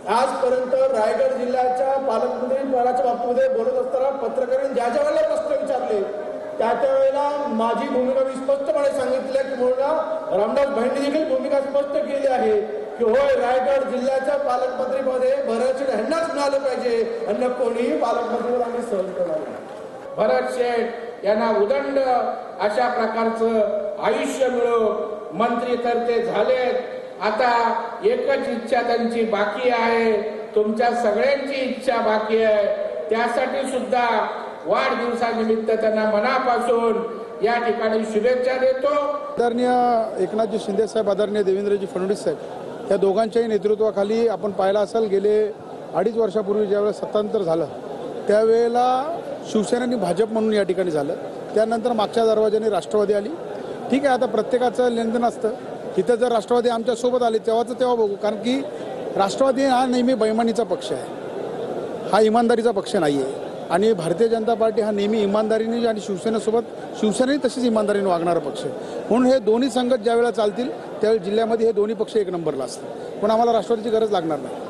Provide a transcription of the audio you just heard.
आजपर्यंत रायगड जिल्ह्याच्या पालकमंत्री पदाच्या बाबतीमध्ये बोलत असताना पत्रकारांनी ज्या ज्या वेळेला प्रश्न विचारले त्या वेळेला माझी भूमिका मी स्पष्टपणे सांगितली की म्हणून रामदास भाईंनी देखील भूमिका स्पष्ट केली आहे की होय, रायगड जिल्ह्याच्या पालकमंत्रीपदे भरत शेठ यांनाच मिळालं पाहिजे, अन्य कोणीही पालकमंत्रीवर आम्ही सहन करणार नाही। भरत शेठ यांना उदंड अशा प्रकारचं आयुष्य मिळो, मंत्री तर ते झालेत। आता एकच इच्छा त्यांची बाकी आहे, तुमच्या सगळ्यांची इच्छा बाकी आहे, त्यासाठी सुद्धा वाढदिवसानिमित्त त्यांना मनापासून या ठिकाणी शुभेच्छा देतो। आदरणीय एकनाथजी शिंदे साहेब, आदरणीय देवेंद्रजी फडणवीस साहेब या दोघांच्याही नेतृत्वाखाली आपण पाहिलं असेल गेले 2.5 वर्षापूर्वी ज्यावेळेस सत्तांतर झालं त्यावेळेला शिवसेनेने भाजप म्हणून या ठिकाणी झालं, त्यानंतर मागच्या दरवाजाने राष्ट्रवादी आली। ठीक आहे, आता प्रत्येकाचं लेनदेन असतं, तिथं जर राष्ट्रवादी आमच्यासोबत आले तेव्हा बघू, कारण की राष्ट्रवादी हा नेहमी बैमानीचा पक्ष आहे, हा इमानदारीचा पक्ष नाही आहे आणि भारतीय जनता पार्टी हा नेहमी इमानदारीने आणि शिवसेनेही तशीच इमानदारीने वागणारा पक्ष आहे। म्हणून हे दोन्ही संगत ज्यावेळेला चालतील त्यावेळी जिल्ह्यामध्ये हे दोन्ही पक्ष एक नंबरला असतात, पण आम्हाला राष्ट्रवादीची गरज लागणार नाही।